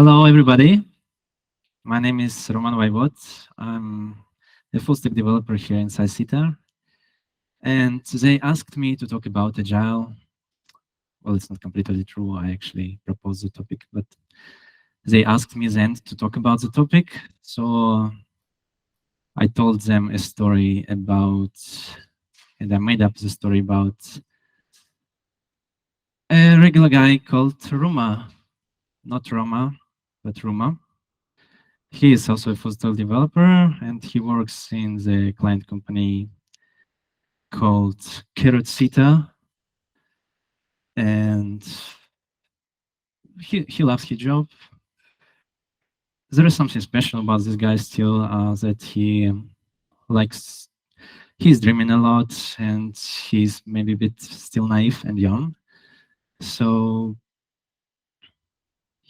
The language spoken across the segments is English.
Hello, everybody. My name is Roman Vaivod. I'm a full stack developer here in Salsita. And they asked me to talk about Agile. Well, it's not completely true. I actually proposed the topic, but they asked me then to talk about the topic. So I told them a story about, and I made up the story about a regular guy called Ruma. Not Roma, but Ruma. He is also a full stack developer, and he works in the client company called Salsita, and he loves his job. There is something special about this guy still, that he likes. He's dreaming a lot, and he's maybe a bit still naive and young. So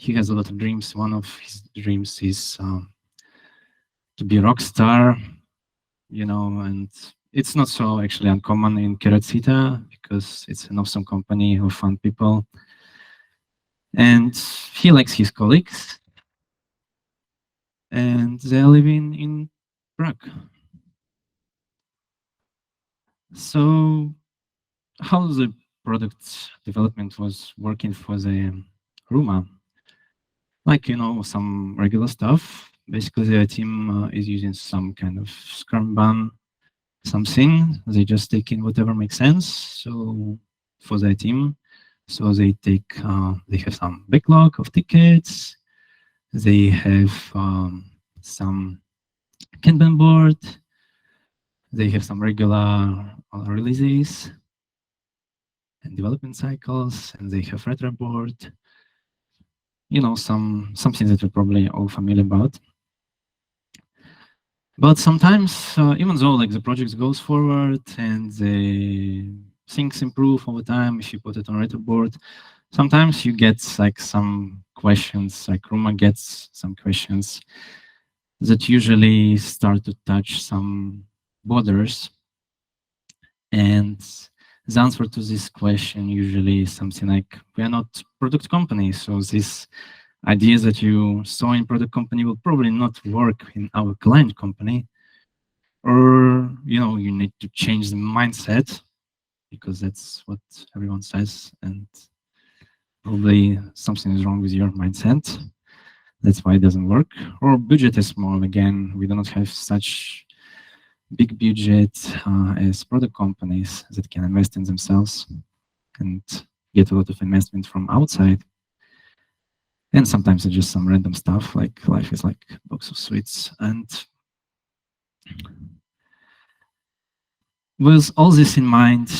he has a lot of dreams. One of his dreams is to be a rock star, and it's not so actually uncommon in Salsita because it's an awesome company of fun people. And he likes his colleagues, and they're living in Prague. So how the product development was working for the Ruma? Like, some regular stuff. Basically, the team is using some kind of Scrum Ban, something. They just take in whatever makes sense. So for their team, so they have some backlog of tickets. They have some Kanban board. They have some regular releases and development cycles, and they have retro board. Something that we're probably all familiar about. But sometimes, even though like the project goes forward and the things improve over time, if you put it on retro board, sometimes you get like some questions, like Ruma gets some questions that usually start to touch some borders. And the answer to this question usually is something like, we are not product company, so this idea that you saw in product company will probably not work in our client company. Or, you need to change the mindset because that's what everyone says. And probably something is wrong with your mindset. That's why it doesn't work. Or budget is small. Again, we do not have such big budget as product companies that can invest in themselves and get a lot of investment from outside. And sometimes it's just some random stuff, like life is like a box of sweets. And with all this in mind,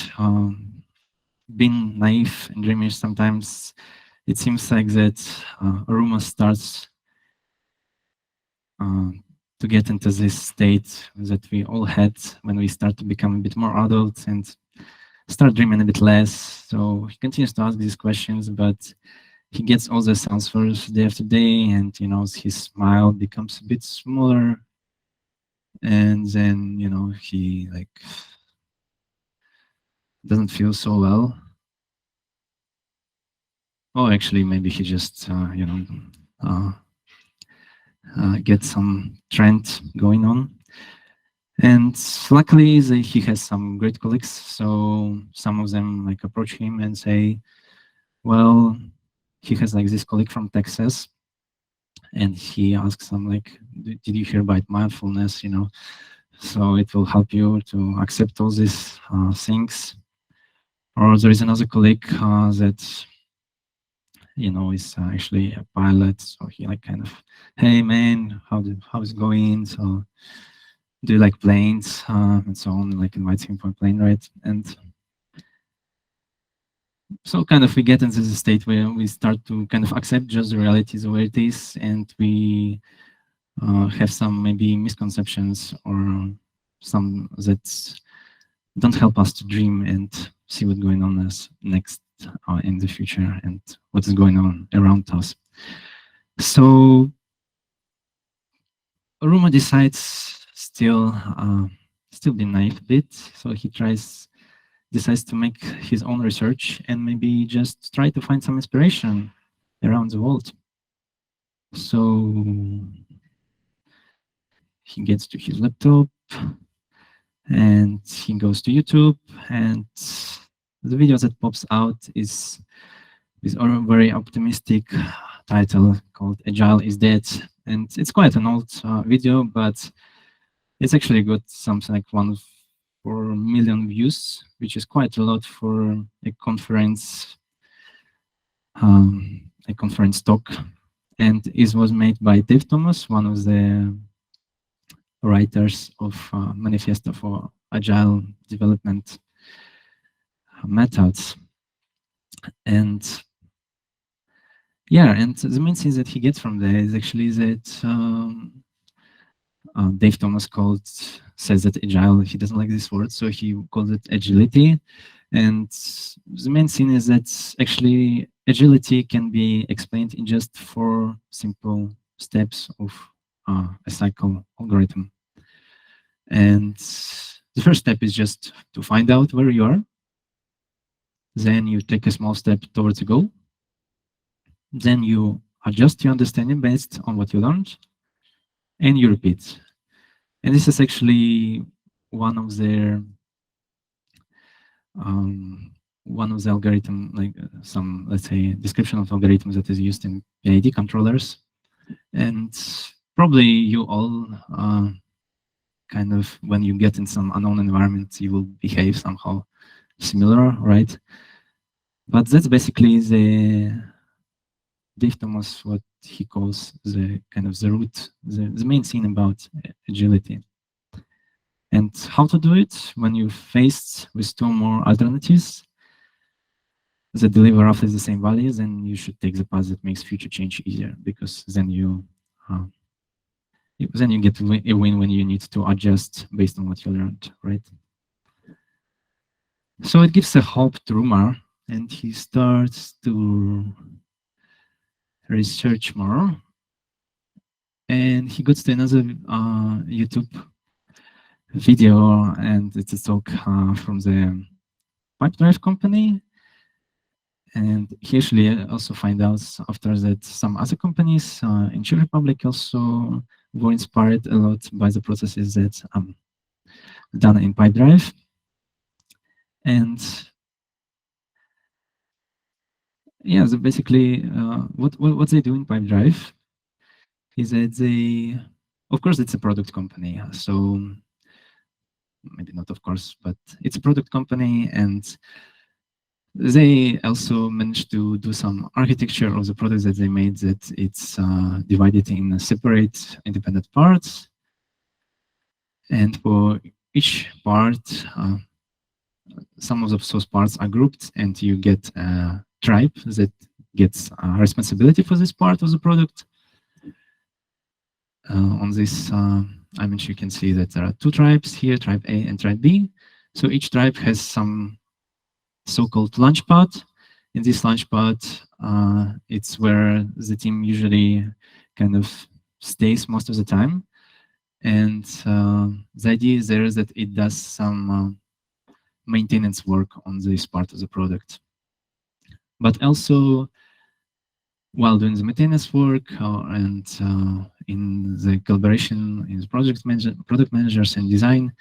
being naive and dreamy, sometimes it seems like that a rumor starts to get into this state that we all had when we start to become a bit more adult and start dreaming a bit less. So he continues to ask these questions, but he gets all these answers day after day, and his smile becomes a bit smaller, and then he like doesn't feel so well. Oh, actually, maybe he just get some trend going on. And luckily, he has some great colleagues. So some of them like approach him and say, well, he has like this colleague from Texas, and he asks them like, did you hear about mindfulness? So it will help you to accept all these things. Or there is another colleague that is actually a pilot. So he like kind of, hey man, how's it going? So do you like planes and so on? Like invites him for a plane ride. And so kind of we get into the state where we start to kind of accept just the realities of where it is, and we have some maybe misconceptions or some that don't help us to dream and see what's going on as next in the future and what is going on around us. So Ruma decides still be naive a bit. So he decides to make his own research and maybe just try to find some inspiration around the world. So he gets to his laptop and he goes to YouTube, and the video that pops out is this very optimistic title called "Agile is Dead," and it's quite an old video, but it's actually got something like 1.4 million views, which is quite a lot for a conference talk. And it was made by Dave Thomas, one of the writers of Manifesto for Agile Development Methods. And yeah, and the main thing that he gets from there is actually that Dave Thomas says that agile, he doesn't like this word, so he calls it agility. And the main thing is that actually agility can be explained in just 4 simple steps of a cycle algorithm. And the first step is just to find out where you are. Then you take a small step towards a goal. Then you adjust your understanding based on what you learned, and you repeat. And this is actually one of the algorithm, like some, let's say, description of algorithms that is used in PID controllers. And probably you all kind of, when you get in some unknown environment, you will behave somehow similar, right? But that's basically the Dave Thomas, what he calls the kind of the root, the main thing about agility. And how to do it when you're faced with 2 more alternatives that deliver roughly the same values, then you should take the path that makes future change easier, because then you get a win when you need to adjust based on what you learned, right? So it gives a hope to Rumar, and he starts to research more. And he goes to another YouTube video, and it's a talk from the Pipedrive company. And he actually also finds out after that some other companies in Czech Republic also were inspired a lot by the processes that done in Pipedrive. And yeah, so basically what they do in Pipedrive is that they, of course, it's a product company. So maybe not of course, but it's a product company, and they also managed to do some architecture of the products that they made, that it's divided in separate independent parts. And for each part, some of those parts are grouped, and you get a tribe that gets responsibility for this part of the product. On this image, you can see that there are 2 tribes here, tribe A and tribe B. So each tribe has some so-called launchpad. In this launchpad, it's where the team usually kind of stays most of the time. And the idea there is that it does some maintenance work on this part of the product. But also, while doing the maintenance work and in the collaboration in the product managers and design,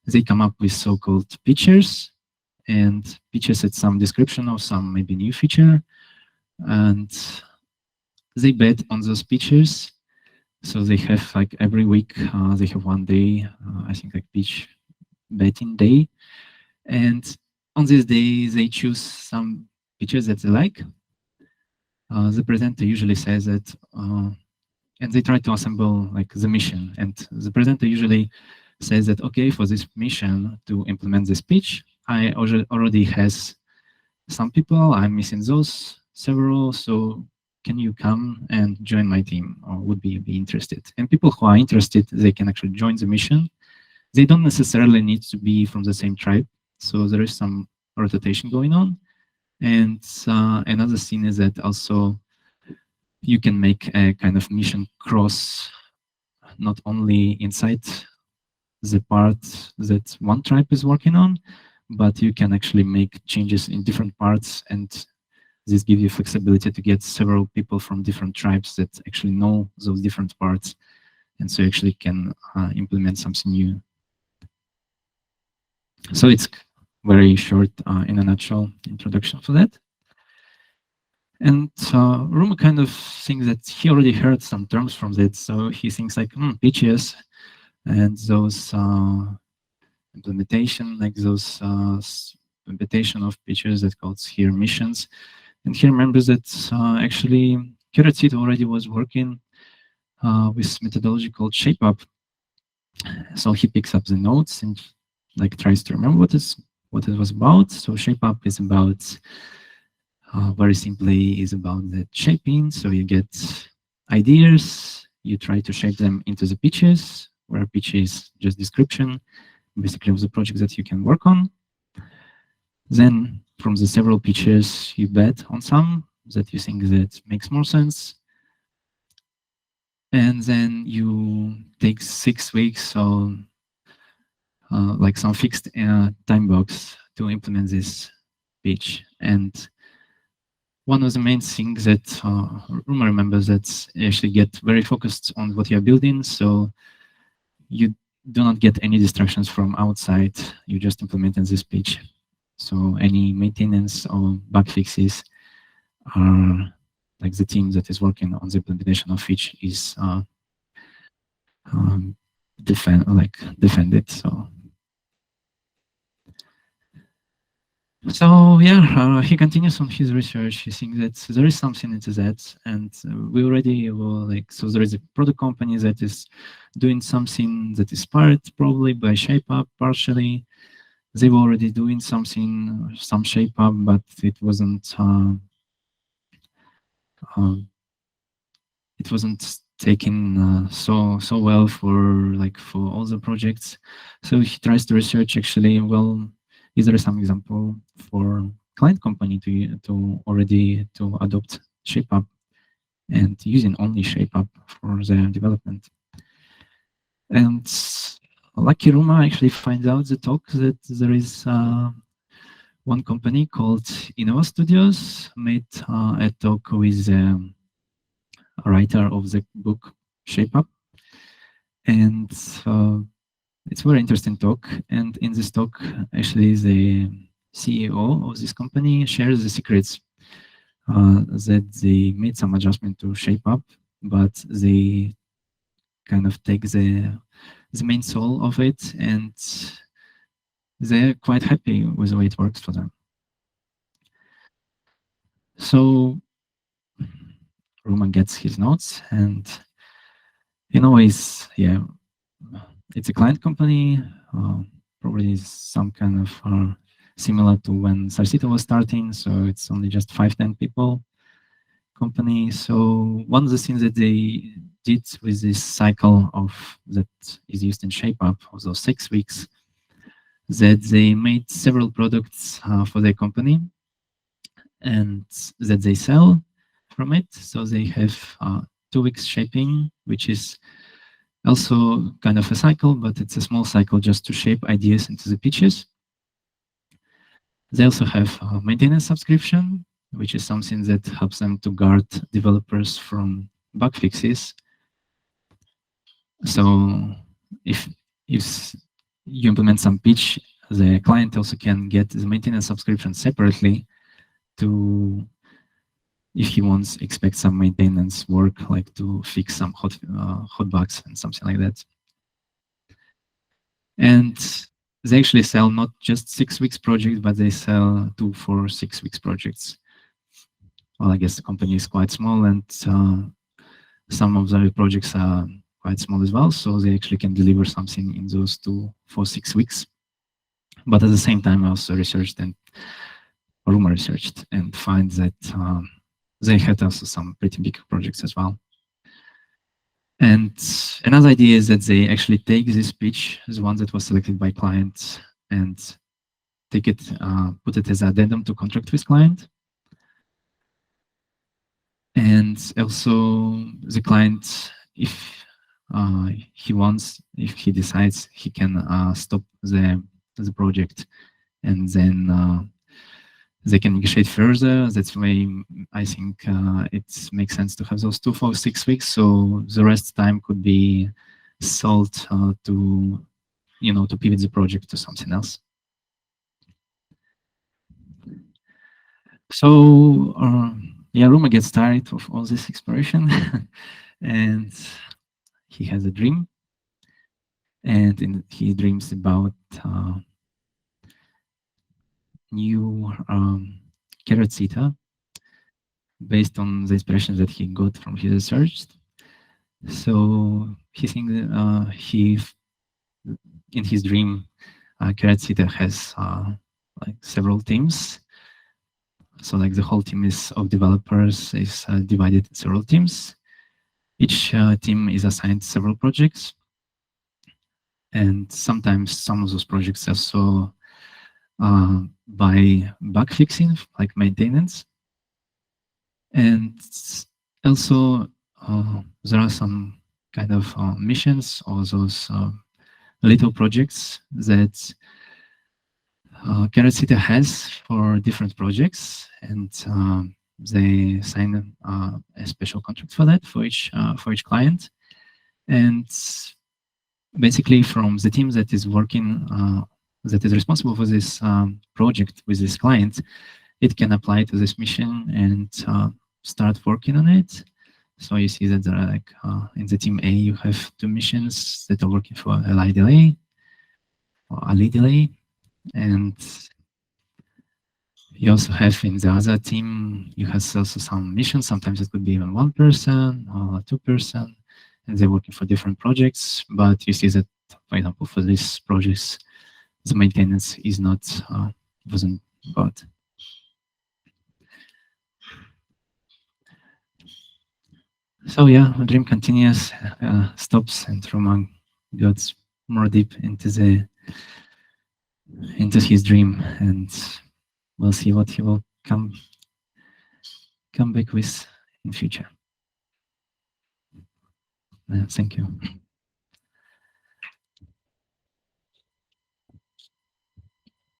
they come up with so-called features. And features at some description of some maybe new feature, and they bet on those features. So they have like every week they have 1 day, I think like pitch betting day, and on this day they choose some features that they like. The presenter usually says that, and they try to assemble like the mission, and the presenter usually says that, okay, for this mission to implement this pitch, I already has some people, I'm missing those several, so can you come and join my team, or would be interested? And people who are interested, they can actually join the mission. They don't necessarily need to be from the same tribe, so there is some rotation going on. And another thing is that also you can make a kind of mission cross, not only inside the part that one tribe is working on, but you can actually make changes in different parts and this gives you flexibility to get several people from different tribes that actually know those different parts, and so you actually can implement something new. So it's very short, in a nutshell, introduction for that. And Ruma kind of thinks that he already heard some terms from that, so he thinks like pitches and those implementation, like those implementation of pitches that calls here missions. And he remembers that actually Curate already was working with methodology called ShapeUp. So he picks up the notes and like tries to remember what it was about. So ShapeUp is about very simply is about the shaping. So you get ideas, you try to shape them into the pitches, where a pitch is just description, basically of the project that you can work on. Then from the several pitches, you bet on some that you think that makes more sense. And then you take 6 weeks, so like some fixed time box to implement this pitch. And one of the main things that Ruma remembers that actually get very focused on what you're building, so you do not get any distractions from outside. You just implement in this pitch. So any maintenance or bug fixes are like the team that is working on the implementation of which is defended. So yeah, he continues on his research. He thinks that there is something into that, and we already were like, so there is a product company that is doing something that is inspired probably by ShapeUp partially. They were already doing something, some ShapeUp, but it wasn't taken so well for all the projects. So he tries to research actually, well, is there some example for client company to already adopt ShapeUp and using only ShapeUp for their development? And lucky Ruma actually finds out the talk that there is one company called Innova Studios made a talk with a writer of the book ShapeUp, and it's a very interesting talk. And in this talk, actually, the CEO of this company shares the secrets that they made some adjustment to ShapeUp, but they kind of take the main soul of it, and they're quite happy with the way it works for them. So Roman gets his notes, and it's a client company, probably some kind of similar to when Salsita was starting, so it's only just 5-10 people company. So one of the things that they did with this cycle that is used in ShapeUp of those 6 weeks, that they made several products for their company and that they sell from it. So they have 2 weeks shaping, which is also kind of a cycle, but it's a small cycle just to shape ideas into the pitches. They also have a maintenance subscription, which is something that helps them to guard developers from bug fixes. So if you implement some pitch, the client also can get the maintenance subscription separately to, if he expect some maintenance work, like to fix some hot bugs and something like that. And they actually sell not just 6 weeks projects, but they sell 2 for 6 weeks projects. Well, I guess the company is quite small, and some of the projects are quite small as well, so they actually can deliver something in those 2 for 6 weeks. But at the same time, I also researched and Ruma researched and find that they had also some pretty big projects as well. And another idea is that they actually take this pitch, the one that was selected by client, and take it, put it as an addendum to contract with client. And also the client, if he decides, he can stop the project, and then they can negotiate further. That's why I think it makes sense to have those 2 for 6 weeks. So the rest time could be sold to, to pivot the project to something else. So yeah, Ruma gets tired of all this exploration, and he has a dream, and he dreams about new carrot zeta based on the inspiration that he got from his research. So he thinks in his dream, carrot zeta has like several teams. So like the whole team of developers is divided in several teams. Each team is assigned several projects. And sometimes some of those projects also by bug fixing, like maintenance. And also there are some kind of missions or those little projects that Carrot has for different projects, and they sign a special contract for that for each client. And basically, from the team that is working, that is responsible for this project with this client, it can apply to this mission and start working on it. So you see that there are like in the team A, you have 2 missions that are working for a light delay or a lead delay, and you also have in the other team, you have also some missions. Sometimes it could be even 1 person or 2 person, and they're working for different projects. But you see that, for example, for these projects, the maintenance is not wasn't bought. So yeah, the dream continues, stops, and Roman goes more deep into his dream, and we'll see what he will come back with in future. Thank you.